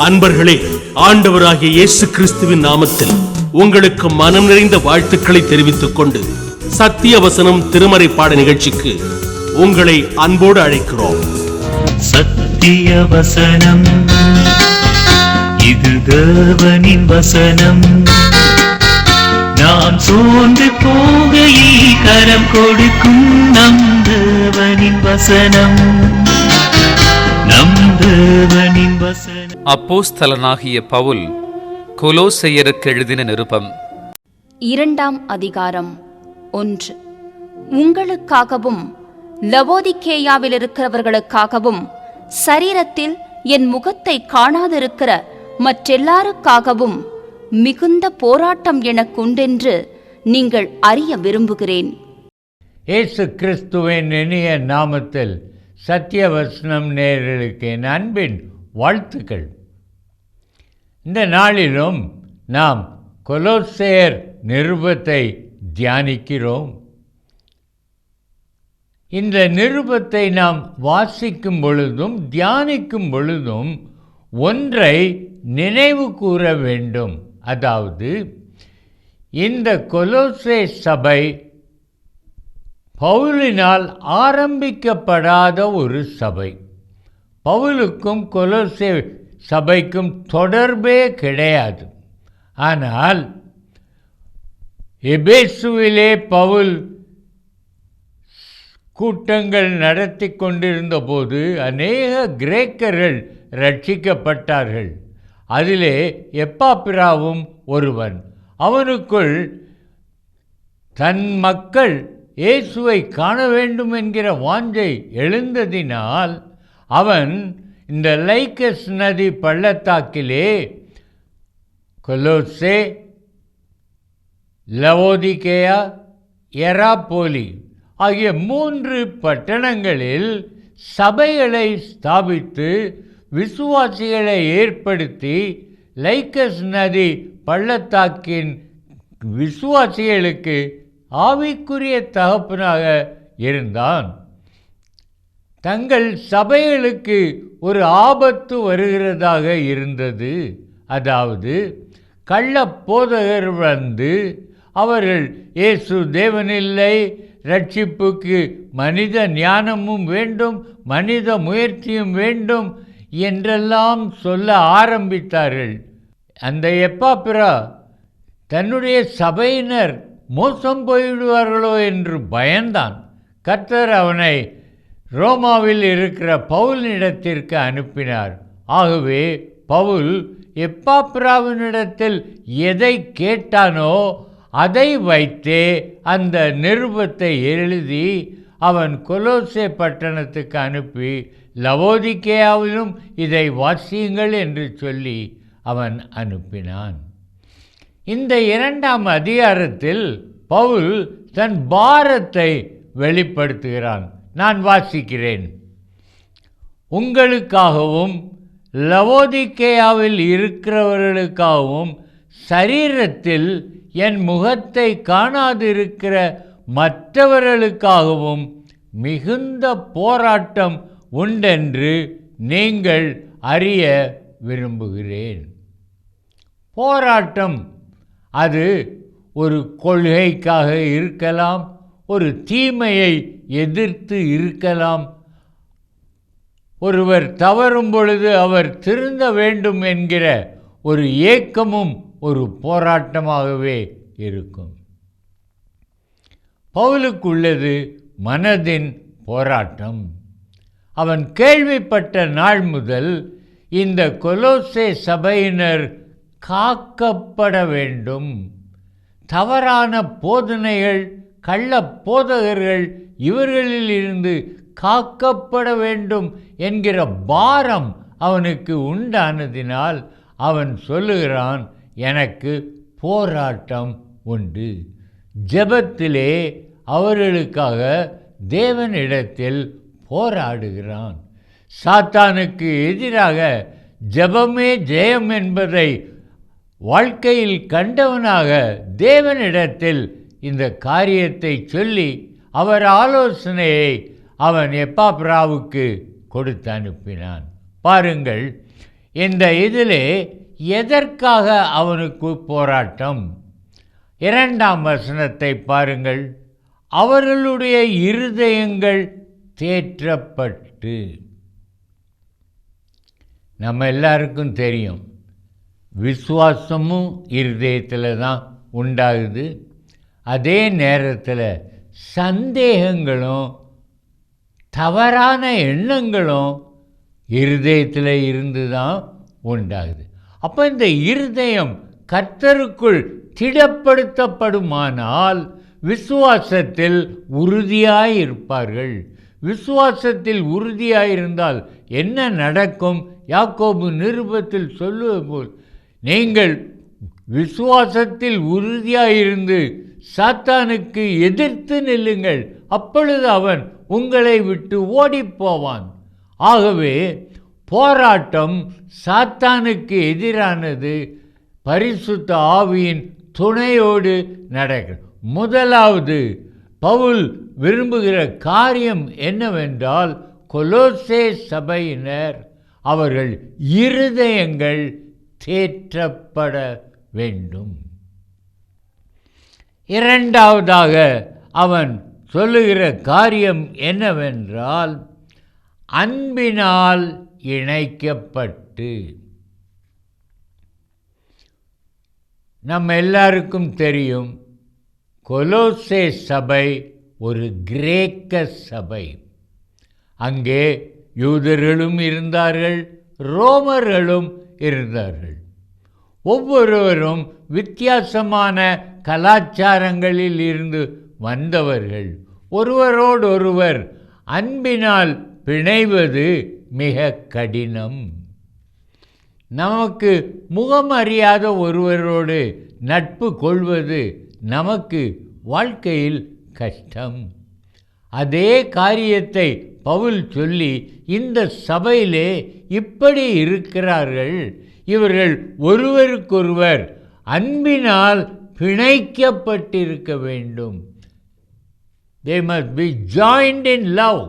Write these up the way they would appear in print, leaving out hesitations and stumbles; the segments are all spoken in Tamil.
அன்பர்களே, ஆண்டவராகிய இயேசு கிறிஸ்துவின் நாமத்தில் உங்களுக்கு மனம் நிறைந்த வாழ்த்துக்களை தெரிவித்துக் கொண்டு சத்திய வசனம் திருமறை பாட நிகழ்ச்சிக்கு உங்களை அன்போடு அழைக்கிறோம். சத்திய வசனம், இது தேவனின் வசனம். நாம் சோர்ந்து போகையில் கரம் கொடுக்கும் நம் தேவனின் வசனம், நம் தேவனின் வசனம். அப்போஸ்தலனாகிய பவுல் கொலோசையருக்கு எழுதின நிருபம் 2ஆம் அதிகாரம் 1. உங்களுக்காகவும் லவோதிக்கேயாவில் இருக்கிறவர்களுக்காகவும் சரீரத்தில் என் முகத்தை காணாதிருக்கிற மற்றெல்லாருக்காகவும் மிகுந்த போராட்டம் எனக்குண்டென்று நீங்கள் அறிய விரும்புகிறேன். இயேசு கிறிஸ்துவின் இனிய நாமத்தில் சத்தியவசனம் நேயர்களுக்கு என் அன்பின் வாழ்த்துக்கள். இந்த நாளிலும் நாம் கொலோசையர் நிருபத்தை தியானிக்கிறோம். இந்த நிருபத்தை நாம் வாசிக்கும் பொழுதும் தியானிக்கும் பொழுதும் ஒன்றை நினைவு கூற வேண்டும். அதாவது, இந்த கொலோசே சபை பவுலினால் ஆரம்பிக்கப்படாத ஒரு சபை. பவுலுக்கும் கொலோசே சபைக்கும் தொடர்பே கிடையாது. ஆனால் எபேசுவிலே பவுல் கூட்டங்கள் நடத்தி கொண்டிருந்த போது அநேக கிரேக்கர்கள் ரட்சிக்கப்பட்டார்கள். அதிலே எப்பாப்பிராவும் ஒருவன். அவனுக்குள் தன் மக்கள் இயேசுவை காண வேண்டும் என்கிற வாஞ்சை எழுந்ததினால் அவன் இந்த லைக்கஸ் நதி பள்ளத்தாக்கிலே கொலோசே, லவோதிக்கேயா, எராப்போலி ஆகிய 3 பட்டணங்களில் சபைகளை ஸ்தாபித்து விசுவாசிகளை ஏற்படுத்தி லைக்கஸ் நதி பள்ளத்தாக்கின் விசுவாசிகளுக்கு ஆவிக்குரிய தகப்பனாக இருந்தான். தங்கள் சபைகளுக்கு ஒரு ஆபத்து வருகிறதாக இருந்தது. அதாவது, கள்ள போதகர் வந்து அவர்கள் இயேசு தேவனில்லை, ரட்சிப்புக்கு மனித ஞானமும் வேண்டும், மனித முயற்சியும் வேண்டும் என்றெல்லாம் சொல்ல ஆரம்பித்தார்கள். அந்த எப்பாப்பிரா தன்னுடைய சபையினர் மோசம் போய்விடுவார்களோ என்று பயந்தான். கர்த்தர் அவனை ரோமாவில் இருக்கிற பவுலினிடத்திற்கு அனுப்பினார். ஆகவே பவுல் எப்பாப்பிராவினிடத்தில் எதை கேட்டானோ அதை வைத்தே அந்த நிருபத்தை எழுதி அவன் கொலோசே பட்டணத்துக்கு அனுப்பி, லவோதிக்கேயாவிலும் இதை வாசியுங்கள் என்று சொல்லி அவன் அனுப்பினான். இந்த 2ஆம் அதிகாரத்தில் பவுல் தன் பாரத்தை வெளிப்படுத்துகிறான். நான் வாசிக்கிறேன். உங்களுக்காகவும் லவோதிக்கேயாவில் இருக்கிறவர்களுக்காகவும் சரீரத்தில் என் முகத்தை காணாதிருக்கிற மற்றவர்களுக்காகவும் மிகுந்த போராட்டம் உண்டென்று நீங்கள் அறிய விரும்புகிறேன். போராட்டம் அது ஒரு கொள்கைக்காக இருக்கலாம், ஒரு தீமையை எதிர்த்து இருக்கலாம், ஒருவர் தவறும் பொழுது அவர் திருந்த வேண்டும் என்கிற ஒரு ஏக்கமும் ஒரு போராட்டமாகவே இருக்கும். பவுலுக்குள்ளது மனதின் போராட்டம். அவன் கேள்விப்பட்ட நாள் முதல் இந்த கொலோசே சபையினர் காக்கப்பட வேண்டும், தவறான போதனைகள், கள்ள போதகர்கள் இவர்களில் இருந்து காக்கப்பட வேண்டும் என்கிற பாரம் அவனுக்கு உண்டானதினால் அவன் சொல்லுகிறான், எனக்கு போராட்டம் உண்டு. ஜெபத்திலே அவர்களுக்காக தேவனிடத்தில் போராடுகிறான். சாத்தானுக்கு எதிராக ஜெபமே ஜெயம் என்பதை வாழ்க்கையில் கண்டவனாக தேவனிடத்தில் இந்த காரியத்தை சொல்லி அவர் ஆலோசனையை அவன் எப்பாப்பிராவுக்கு கொடுத்து அனுப்பினான். பாருங்கள், இந்த இதிலே எதற்காக அவனுக்கு போராட்டம்? 2ஆம் வசனத்தை பாருங்கள். அவர்களுடைய இருதயங்கள் தேற்றப்பட்டு. நம்ம எல்லாருக்கும் தெரியும், விசுவாசமும் இருதயத்தில் தான் உண்டாகுது. அதே நேரத்தில் சந்தேகங்களும் தவறான எண்ணங்களும் இருதயத்தில் இருந்து தான் உண்டாகுது. அப்போ இந்த இருதயம் கர்த்தருக்குள் திடப்படுத்தப்படுமானால் விசுவாசத்தில் உறுதியாயிருப்பார்கள். விசுவாசத்தில் உறுதியாயிருந்தால் என்ன நடக்கும்? யாக்கோபு நிருபத்தில் சொல்லுவது போல், நீங்கள் விசுவாசத்தில் உறுதியாயிருந்து சாத்தானுக்கு எதிர்த்து நில்லுங்கள், அப்பொழுது அவன் உங்களை விட்டு ஓடிப்போவான். ஆகவே போராட்டம் சாத்தானுக்கு எதிரானது பரிசுத்த ஆவியின் துணையோடு நடக்கும். முதலாவது பவுல் விரும்புகிற காரியம் என்னவென்றால், கொலோசே சபையினர் அவர்கள் இருதயங்கள் தேற்றப்பட வேண்டும். இரண்டாவதாக அவன் சொல்லுகிற காரியம் என்னவென்றால், அன்பினால் இணைக்கப்பட்டு. நம்ம எல்லாருக்கும் தெரியும், கொலோசே சபை ஒரு கிரேக்க சபை. அங்கே யூதர்களும் இருந்தார்கள், ரோமர்களும் இருந்தார்கள். ஒவ்வொருவரும் வித்தியாசமான கலாச்சாரங்களில் இருந்து வந்தவர்கள். ஒருவரோடொருவர் அன்பினால் பிணைவது மிக கடினம். நமக்கு முகம் அறியாத ஒருவரோடு நட்பு கொள்வது நமக்கு வாழ்க்கையில் கஷ்டம். அதே காரியத்தை பவுல் சொல்லி, இந்த சபையிலே இப்படி இருக்கிறார்கள், இவர்கள் ஒருவருக்கொருவர் அன்பினால் பிணைக்கப்பட்டிருக்க வேண்டும். They must be joined in love.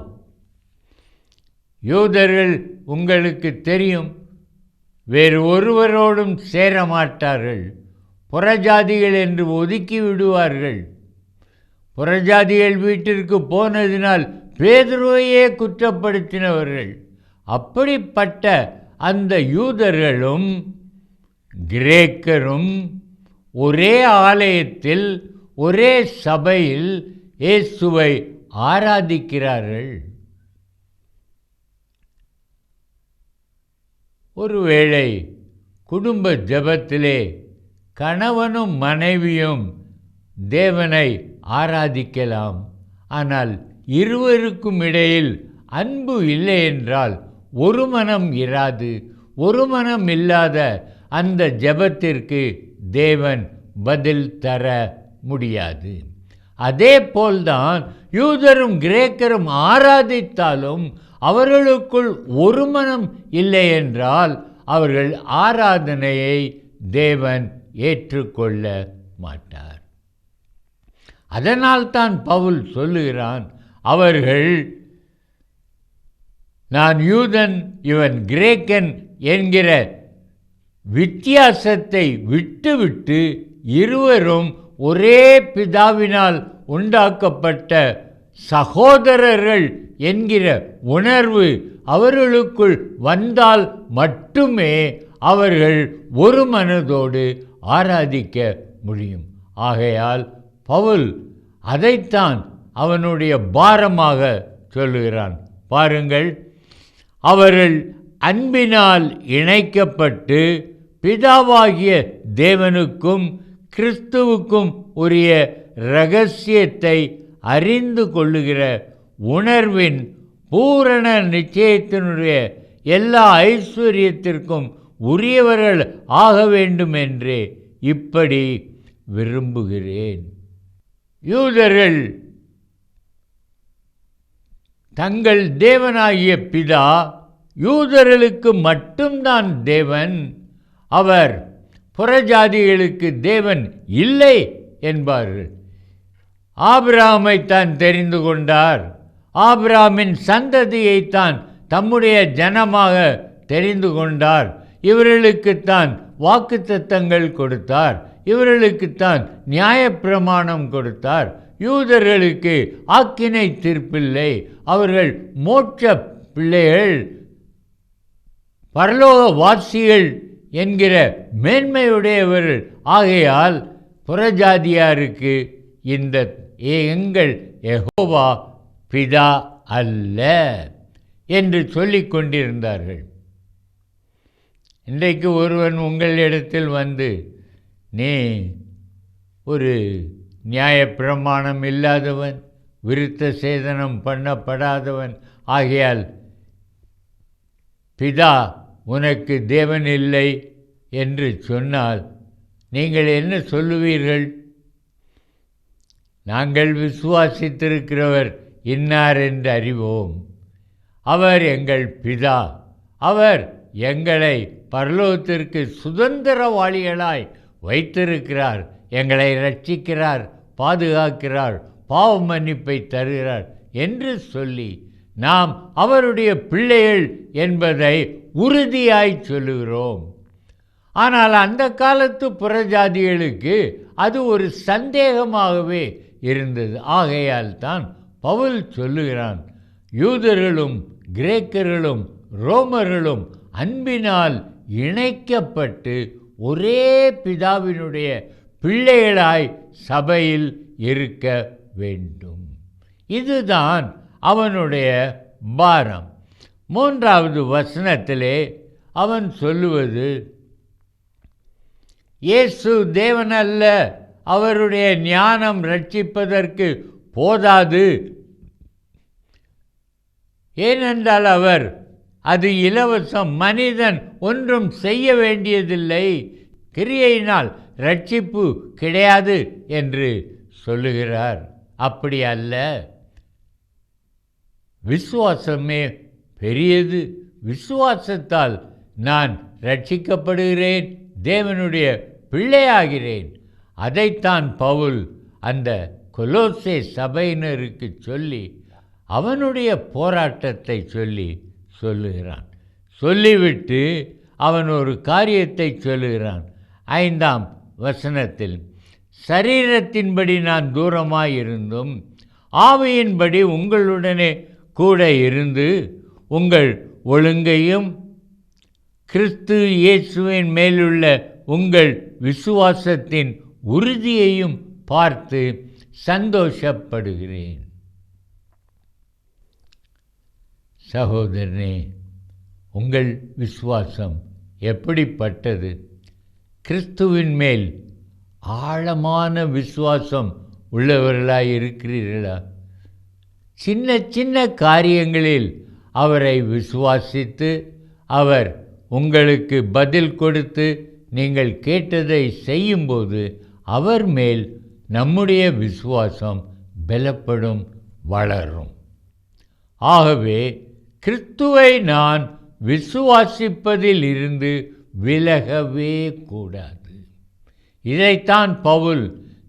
யூதர்கள் உங்களுக்கு தெரியும், வேறு ஒருவரோடும் சேரமாட்டார்கள். புறஜாதிகள் என்று ஒதுக்கி விடுவார்கள். புறஜாதிகள் வீட்டிற்கு போனதினால் பேதுருவையே குற்றப்படுத்தினவர்கள். அப்படிப்பட்ட அந்த யூதர்களும் கிரேக்கரும் ஒரே ஆலயத்தில் ஒரே சபையில் இயேசுவை ஆராதிக்கிறார்கள். ஒருவேளை குடும்ப ஜெபத்திலே கணவனும் மனைவியும் தேவனை ஆராதிக்கலாம். ஆனால் இருவருக்கும் இடையில் அன்பு இல்லை என்றால் ஒரு மனம் இராது. ஒரு மனம் இல்லாத அந்த ஜெபத்திற்கு தேவன் பதில் தர முடியாது. அதே போல்தான் யூதரும் கிரேக்கரும் ஆராதித்தாலும் அவர்களுக்குள் ஒரு மனம் இல்லை என்றால் அவர்கள் ஆராதனையை தேவன் ஏற்றுக்கொள்ள மாட்டார். அதனால்தான் பவுல் சொல்லுகிறான், அவர்கள் நான் யூதன் இவன் கிரேக்கன் என்கிற வித்தியாசத்தை விட்டுவிட்டு இருவரும் ஒரே பிதாவினால் உண்டாக்கப்பட்ட சகோதரர்கள் என்கிற உணர்வு அவர்களுக்குள் வந்தால் மட்டுமே அவர்கள் ஒரு மனதோடு ஆராதிக்க முடியும். ஆகையால் பவுல் அதைத்தான் அவனுடைய பாரமாக சொல்லுகிறான். பாருங்கள், அவர்கள் அன்பினால் இணைக்கப்பட்டு பிதாவாகிய தேவனுக்கும் கிறிஸ்துவுக்கும் உரிய இரகசியத்தை அறிந்து கொள்ளுகிற உணர்வின் பூரண நிச்சயத்தினுடைய எல்லா ஐஸ்வர்யத்திற்கும் உரியவர்கள் ஆக வேண்டும் என்றே இப்படி விரும்புகிறேன். யூதர்கள் தங்கள் தேவனாகிய பிதா யூதர்களுக்கு மட்டும்தான் தேவன், அவர் புறஜாதிகளுக்கு தேவன் இல்லை என்பார்கள். ஆபிரகாமைத்தான் தெரிந்து கொண்டார், ஆபிரகாமின் சந்ததியைத்தான் தம்முடைய ஜனமாக தெரிந்து கொண்டார். இவர்களுக்குத்தான் வாக்குத்தத்தங்கள் கொடுத்தார். இவர்களுக்குத்தான் நியாயப்பிரமாணம் கொடுத்தார். யூதர்களுக்கு ஆக்கினை தீர்ப்பில்லை. அவர்கள் மோட்ச பிள்ளைகள், பரலோக வாசிகள் என்கிற மேன்மையுடையவர்கள். ஆகையால் புறஜாதியாருக்கு இந்த எங்கள் யெகோவா பிதா அல்ல என்று சொல்லிக் கொண்டிருந்தார்கள். இன்றைக்கு ஒருவன் உங்களிடத்தில் வந்து, நீ ஒரு நியாயப்பிரமாணம் இல்லாதவன், விருத்த சேதனம் பண்ணப்படாதவன், ஆகையால் பிதா உனக்கு தேவன் இல்லை என்று சொன்னால் நீங்கள் என்ன சொல்லுவீர்கள்? நாங்கள் விசுவாசித்திருக்கிறவர் இன்னார் என்று அறிவோம். அவர் எங்கள் பிதா. அவர் எங்களை பரலோகத்திற்கு சுதந்திரவாளிகளாய் வைத்திருக்கிறார். எங்களை ரட்சிக்கிறார், பாதுகாக்கிறார், பாவ மன்னிப்பை தருகிறார் என்று சொல்லி நாம் அவருடைய பிள்ளைகள் என்பதை உறுதியாய் சொல்லுகிறோம். ஆனால் அந்த காலத்து புறஜாதிகளுக்கு அது ஒரு சந்தேகமாகவே இருந்தது. ஆகையால் தான் பவுல் சொல்லுகிறான், யூதர்களும் கிரேக்கர்களும் ரோமர்களும் அன்பினால் இணைக்கப்பட்டு ஒரே பிதாவினுடைய பிள்ளைகளாய் சபையில் இருக்க வேண்டும். இதுதான் அவனுடைய பாரம். 3வது வசனத்திலே அவன் சொல்லுவது, இயேசு தேவன் அல்ல, அவருடைய ஞானம் ரட்சிப்பதற்கு போதாது. ஏனென்றால் அது இலவசம், மனிதன் ஒன்றும் செய்ய வேண்டியதில்லை, கிரியையினால் ரட்சிப்பு கிடையாது என்று சொல்லுகிறார். அப்படி அல்ல, விசுவாசமே பெரியது. விசுவாசத்தால் நான் ரட்சிக்கப்படுகிறேன், தேவனுடைய பிள்ளையாகிறேன். அதைத்தான் பவுல் அந்த கொலோசே சபையினருக்கு சொல்லி அவனுடைய போராட்டத்தை சொல்லுகிறான். சொல்லிவிட்டு அவன் ஒரு காரியத்தை சொல்லுகிறான். 5ஆம் வசனத்தில், சரீரத்தின்படி நான் தூரமாயிருந்தும் ஆவியின்படி உங்களுடனே கூட இருந்து உங்கள் ஒழுங்கையும் கிறிஸ்து இயேசுவின் மேலுள்ள உங்கள் விசுவாசத்தின் உறுதியையும் பார்த்து சந்தோஷப்படுகிறேன். சகோதரனே, உங்கள் விசுவாசம் எப்படிப்பட்டது? கிறிஸ்துவின் மேல் ஆழமான விசுவாசம் உள்ளவர்களாய் இருக்கிறீர்களா? சின்ன சின்ன காரியங்களில் அவரை விசுவாசித்து அவர் உங்களுக்கு பதில் கொடுத்து நீங்கள் கேட்டதை செய்யும்போது அவர் மேல் நம்முடைய விசுவாசம் பலப்படும், வளரும். ஆகவே கிறிஸ்துவை நான் விசுவாசிப்பதில் இருந்து விலகவே கூடாது. இதைத்தான் பவுல்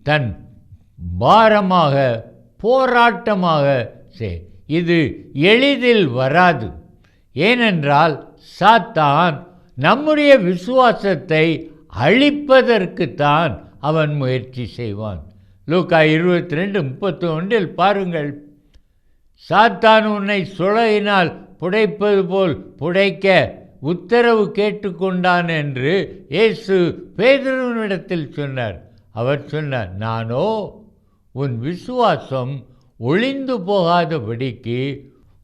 தன் பாரமாக போராட்டமாக இது எளிதில் வராது. ஏனென்றால் சாத்தான் நம்முடைய விசுவாசத்தை அழிப்பதற்குத்தான் அவன் முயற்சி செய்வான். லூக்கா 22:31 பாருங்கள், சாத்தான் உன்னை சுளையினால் புடைப்பது போல் புடைக்க உத்தரவு கேட்டுக்கொண்டான் என்று இயேசு பேதுருவினிடத்தில் சொன்னார். அவர் சொன்னார், நானோ உன் விசுவாசம் ஒளிந்து போகாதபடிக்கு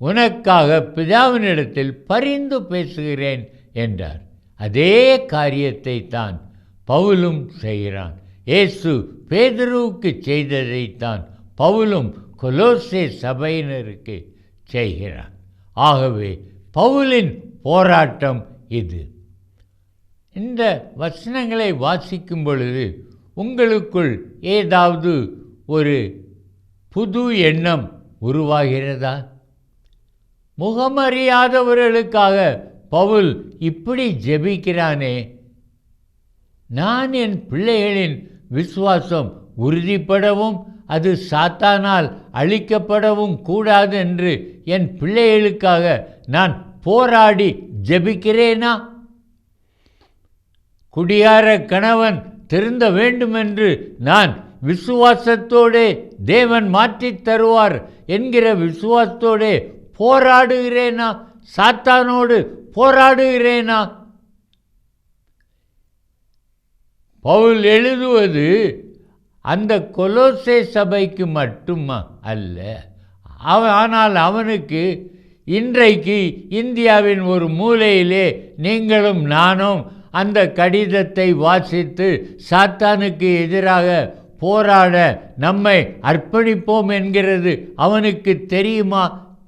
உனக்காக பிதாவினிடத்தில் பரிந்து பேசுகிறேன் என்றார். அதே காரியத்தை தான் பவுலும் செய்கிறான். இயேசு பேதுருவுக்கு செய்ததைத்தான் பவுலும் கொலோசே சபையினருக்கு செய்கிறான். ஆகவே பவுலின் போராட்டம் இது. இந்த வசனங்களை வாசிக்கும் பொழுது உங்களுக்குள் ஏதாவது ஒரு புது எண்ணம் உருவாகிறதா? முகமறியாதவர்களுக்காக பவுல் இப்படி ஜெபிக்கிறானே, நான் என் பிள்ளைகளின் விசுவாசம் உறுதிப்படவும் அது சாத்தானால் அழிக்கப்படவும் கூடாது என்று என் பிள்ளைகளுக்காக நான் போராடி ஜெபிக்கிறேனா? குடியார கணவன் திருந்த வேண்டுமென்று நான் விசுவாசத்தோடே தேவன் மாற்றித் தருவார் என்கிற விசுவாசத்தோடே போராடுகிறேனா? சாத்தானோடு போராடுகிறேனா? பவுல் எழுதுவது அந்த கொலோசே சபைக்கு மட்டுமா அல்ல. ஆனால் அவனுக்கு இன்றைக்கு இந்தியாவின் ஒரு மூலையிலே நீங்களும் நானும் அந்த கடிதத்தை வாசித்து சாத்தானுக்கு எதிராக போராட நம்மை அர்ப்பணிப்போம் என்கிறது அவனுக்கு தெரியுமா?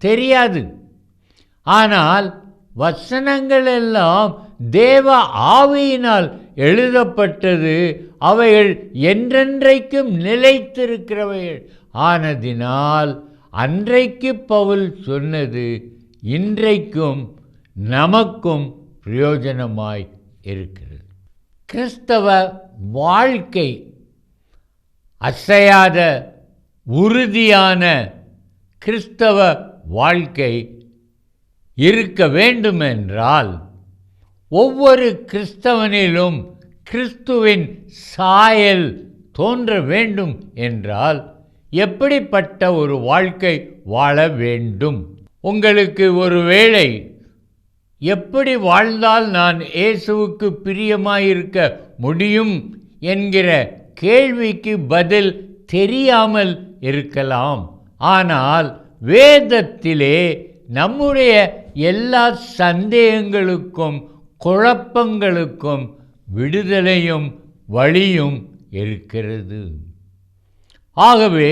தெரியாது. ஆனால் வசனங்கள் எல்லாம் தேவ ஆவியினால் எழுதப்பட்டது. அவைகள் என்றென்றைக்கும் நிலைத்திருக்கிறவைகள் ஆனதினால் அன்றைக்கு பவுல் சொன்னது இன்றைக்கும் நமக்கும் பிரயோஜனமாய் இருக்கிறது. கிறிஸ்தவ வாழ்க்கை அசையாத உறுதியான கிறிஸ்தவ வாழ்க்கை இருக்க வேண்டுமென்றால் ஒவ்வொரு கிறிஸ்தவனிலும் கிறிஸ்துவின் சாயல் தோன்ற வேண்டும் என்றால் எப்படிப்பட்ட ஒரு வாழ்க்கை வாழ வேண்டும்? உங்களுக்கு ஒருவேளை எப்படி வாழ்ந்தால் நான் இயேசுவுக்கு பிரியமாயிருக்க முடியும் என்கிற கேள்விக்கு பதில் தெரியாமல் இருக்கலாம். ஆனால் வேதத்திலே நம்முடைய எல்லா சந்தேகங்களுக்கும் குழப்பங்களுக்கும் விடுதலையும் வழியும் இருக்கிறது. ஆகவே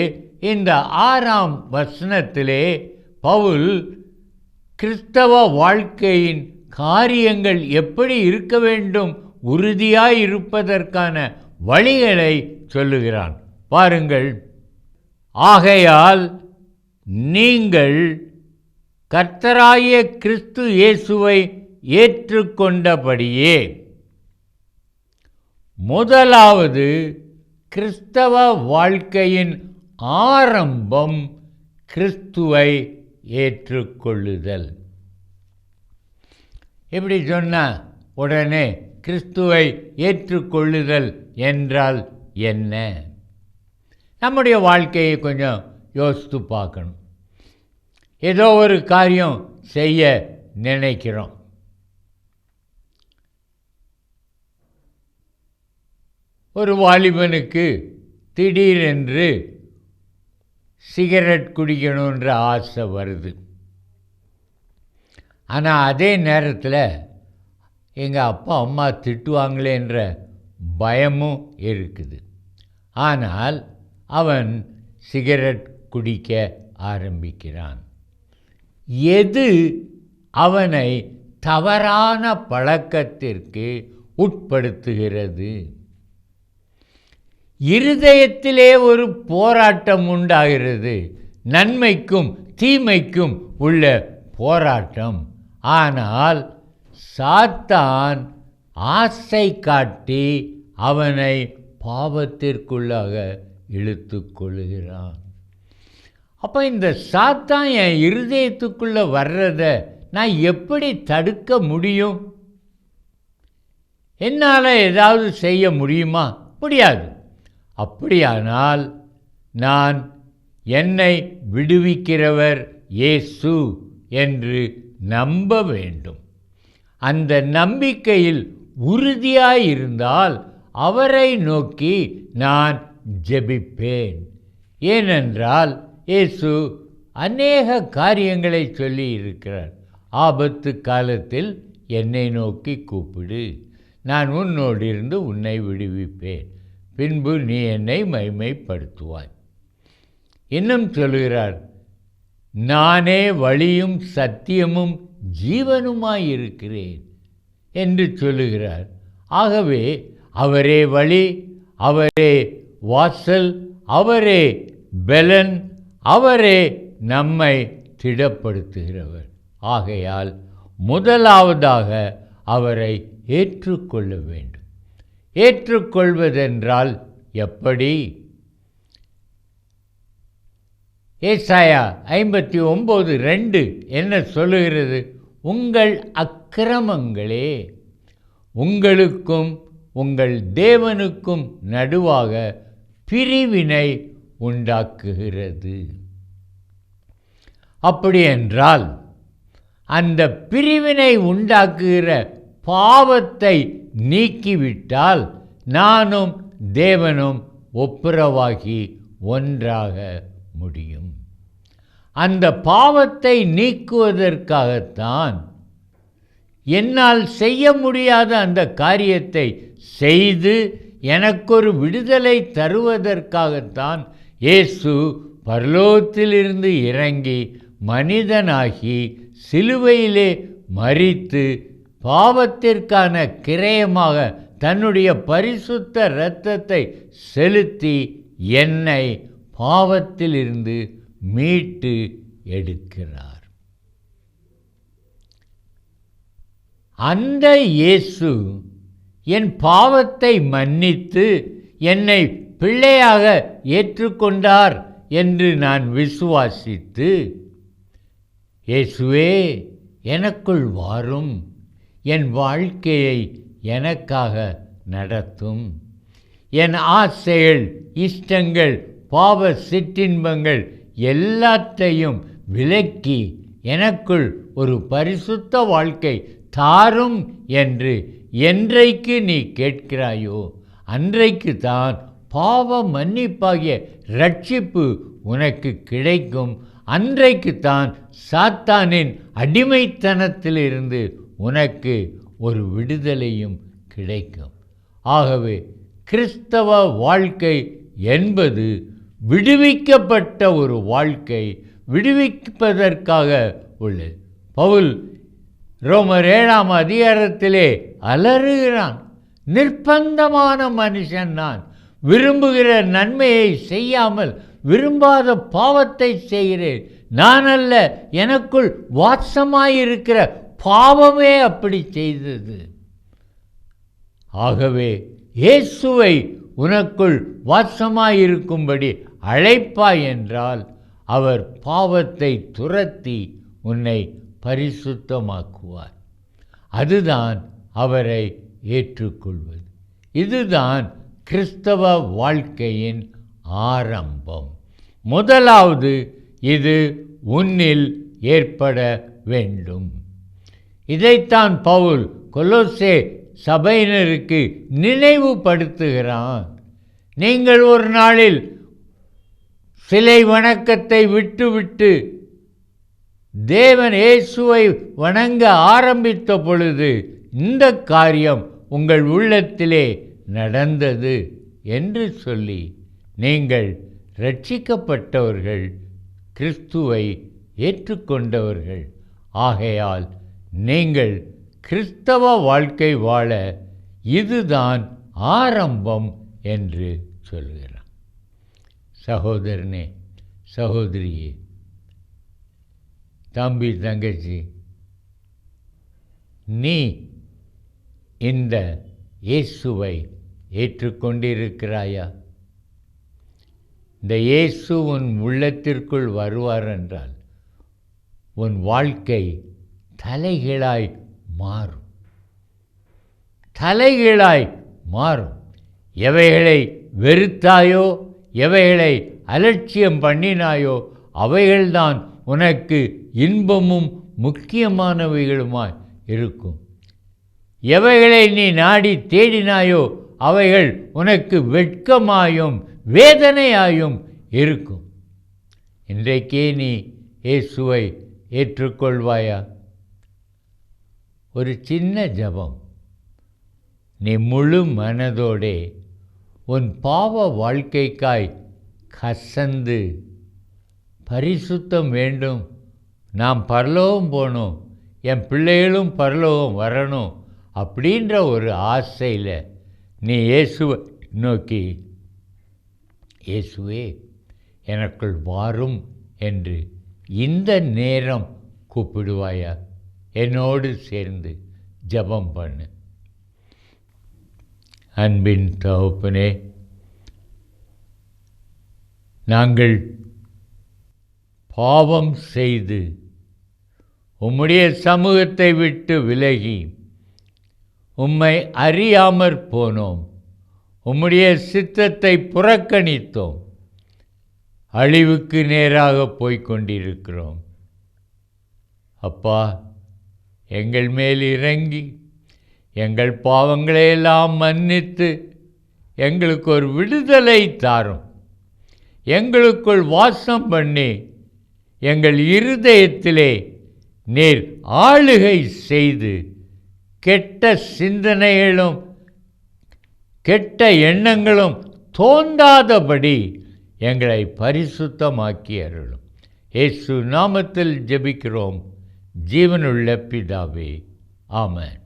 இந்த 6ஆம் வசனத்திலே பவுல் கிறிஸ்தவ வாழ்க்கையின் காரியங்கள் எப்படி இருக்க வேண்டும், உறுதியாய் இருப்பதற்கான வழிகளை சொல்லுகிறான். பாருங்கள். ஆகையால் நீங்கள் கர்த்தராகிய கிறிஸ்து இயேசுவை ஏற்றுக்கொண்டபடியே. முதலாவது கிறிஸ்தவ வாழ்க்கையின் ஆரம்பம் கிறிஸ்துவை ஏற்றுக்கொள்ளுதல். எப்படி சொன்னா உடனே கிறிஸ்துவை ஏற்றுக்கொள்ளுதல் என்றால் என்ன? நம்முடைய வாழ்க்கையை கொஞ்சம் யோசித்து பார்க்கணும். ஏதோ ஒரு காரியம் செய்ய நினைக்கிறோம். ஒரு வாலிபனுக்கு திடீரென்று சிகரெட் குடிக்கணுன்ற ஆசை வருது. ஆனால் அதே நேரத்தில் எங்கள் அப்பா அம்மா திட்டுவாங்களேன்ற பயமும் இருக்குது. ஆனால் அவன் சிகரெட் குடிக்க ஆரம்பிக்கிறான். எது அவனை தவறான பழக்கத்திற்கு உட்படுத்துகிறது? இருதயத்திலே ஒரு போராட்டம் உண்டாகிறது, நன்மைக்கும் தீமைக்கும் உள்ள போராட்டம். ஆனால் சாத்தான் ஆசை காட்டி அவனை பாவத்திற்குள்ளாக இழுத்து கொள்ளுகிறான். அப்போ இந்த சாத்தான் என் இருதயத்துக்குள்ளே வர்றதை நான் எப்படி தடுக்க முடியும்? என்னால் ஏதாவது செய்ய முடியுமா? முடியாது. அப்படியானால் நான் என்னை விடுவிக்கிறவர் இயேசு என்று நம்ப வேண்டும். அந்த நம்பிக்கையில் உறுதியாயிருந்தால் அவரை நோக்கி நான் ஜெபிப்பேன். ஏனென்றால் இயேசு அநேக காரியங்களை சொல்லி இருக்கிறார். ஆபத்து காலத்தில் என்னை நோக்கி கூப்பிடு, நான் உன்னோடு இருந்து உன்னை விடுவிப்பேன், பின்பு நீ என்னை மகிமைப்படுத்துவாய். இன்னும் சொல்கிறார், நானே வழியும் சத்தியமும் ஜீவனுமாயிருக்கிறேன் என்று சொல்லுகிறார். ஆகவே அவரே வழி, அவரே வாசல், அவரே பெலன், அவரே நம்மை திடப்படுத்துகிறவர். ஆகையால் முதலாவதாக அவரை ஏற்றுக்கொள்ள வேண்டும். ஏற்றுக்கொள்வதென்றால் எப்படி? ஏசாயா 59:2 என்ன சொல்லுகிறது? உங்கள் அக்கிரமங்களே உங்களுக்கும் உங்கள் தேவனுக்கும் நடுவாக பிரிவினை உண்டாக்குகிறது. அப்படி என்றால் அந்த பிரிவினை உண்டாக்குகிற பாவத்தை நீக்கிவிட்டால் நானும் தேவனும் ஒப்புரவாகி ஒன்றாக முடியும். அந்த பாவத்தை நீக்குவதற்காகத்தான் என்னால் செய்ய முடியாத அந்த காரியத்தை செய்து எனக்கொரு விடுதலை தருவதற்காகத்தான் இயேசு பரலோகத்திலிருந்து இறங்கி மனிதனாகி சிலுவையிலே மரித்து பாவத்திற்கான கிரயமாக தன்னுடைய பரிசுத்த இரத்தத்தை செலுத்தி என்னை பாவத்திலிருந்து மீட்டு எடுக்கிறார். அந்த இயேசு என் பாவத்தை மன்னித்து என்னை பிள்ளையாக ஏற்றுக்கொண்டார் என்று நான் விசுவாசித்து, இயேசுவே எனக்குள் வாரும், என் வாழ்க்கையை எனக்காக நடத்தும், என் ஆசைகள், இஷ்டங்கள், பாவ சிற்றின்பங்கள் எல்லாத்தையும் விலக்கி எனக்குள் ஒரு பரிசுத்த வாழ்க்கை தாரும் என்று என்றைக்கு நீ கேட்கிறாயோ அன்றைக்கு தான் பாவ மன்னிப்பாகிய ரட்சிப்பு உனக்கு கிடைக்கும். அன்றைக்கு தான் சாத்தானின் அடிமைத்தனத்திலிருந்து உனக்கு ஒரு விடுதலையும் கிடைக்கும். ஆகவே கிறிஸ்தவ வாழ்க்கை என்பது விடுவிக்கப்பட்ட ஒரு வாழ்க்கை, விடுவிப்பதற்காக உள்ளது. பவுல் ரோமர் 7ஆம் அதிகாரத்திலே அலறுகிறான். நிர்பந்தமான மனுஷன் நான், விரும்புகிற நன்மையை செய்யாமல் விரும்பாத பாவத்தை செய்கிறேன். நான் அல்ல, எனக்குள் வாசமாயிருக்கிற பாவமே அப்படி செய்தது. ஆகவே இயேசுவை உனக்குள் வாசமாயிருக்கும்படி அழைப்பாய் என்றால் அவர் பாவத்தை துரத்தி உன்னை பரிசுத்தமாக்குவார். அதுதான் அவரை ஏற்றுக்கொள்வது. இதுதான் கிறிஸ்தவ வாழ்க்கையின் ஆரம்பம். முதலாவது இது உன்னில் ஏற்பட வேண்டும். இதைத்தான் பவுல் கொலோசே சபையினருக்கு நினைவுபடுத்துகிறான். நீங்கள் ஒரு நாளில் சிலை வணக்கத்தை விட்டுவிட்டு தேவன் இயேசுவை வணங்க ஆரம்பித்த பொழுது இந்த காரியம் உங்கள் உள்ளத்திலே நடந்தது என்று சொல்லி, நீங்கள் ரட்சிக்கப்பட்டவர்கள், கிறிஸ்துவை ஏற்றுக்கொண்டவர்கள், ஆகையால் நீங்கள் கிறிஸ்தவ வாழ்க்கை வாழ இதுதான் ஆரம்பம் என்று சொல்கிறார். சகோதரனே, சகோதரியே, தம்பி, தங்கச்சி, நீ இந்த இயேசுவை ஏற்றுக்கொண்டிருக்கிறாயா? இந்த இயேசு உன் உள்ளத்திற்குள் வருவார் என்றால் உன் வாழ்க்கை தலைகீழாய் மாறும். தலைகீழாய் மாறும். எவைகளை வெறுத்தாயோ, எவைகளை அலட்சியம் பண்ணினாயோ அவைகள்தான் உனக்கு இன்பமும் முக்கியமானவைகளுமாய் இருக்கும். எவைகளை நீ நாடி தேடினாயோ அவைகள் உனக்கு வெட்கமாயும் வேதனையாயும் இருக்கும். இன்றைக்கே நீ இயேசுவை ஏற்றுக்கொள்வாயா? ஒரு சின்ன ஜெபம். நீ முழு மனதோடே உன் பாவ வாழ்க்கைக்காய் கசந்து, பரிசுத்தம் வேண்டும், நாம் பரலோகம் போகணும், என் பிள்ளைகளும் பரலோகம் வரணும் அப்படின்ற ஒரு ஆசையில் நீ இயேசுவை நோக்கி, இயேசுவே எனக்குள் வாரும் என்று இந்த நேரம் கூப்பிடுவாயா? என்னோடு சேர்ந்து ஜெபம் பண்ணு. அன்பின் தகப்பனே, நாங்கள் பாவம் செய்து உம்முடைய சமூகத்தை விட்டு விலகி உம்மை அறியாமற் போனோம். உம்முடைய சித்தத்தை புறக்கணித்தோம். அழிவுக்கு நேராக போய்க் கொண்டிருக்கிறோம். அப்பா, எங்கள் மேல் இறங்கி எங்கள் பாவங்களையெல்லாம் மன்னித்து எங்களுக்கு ஒரு விடுதலை தாரும். எங்களுக்குள் வாசம் பண்ணி எங்கள் இருதயத்திலே நீர் ஆளுகை செய்து கெட்ட சிந்தனைகளும் கெட்ட எண்ணங்களும் தோன்றாதபடி எங்களை பரிசுத்தமாக்கி அருளும். இயேசு நாமத்தில் ஜெபிக்கிறோம் ஜீவனுள்ள பிதாவே, ஆமென்.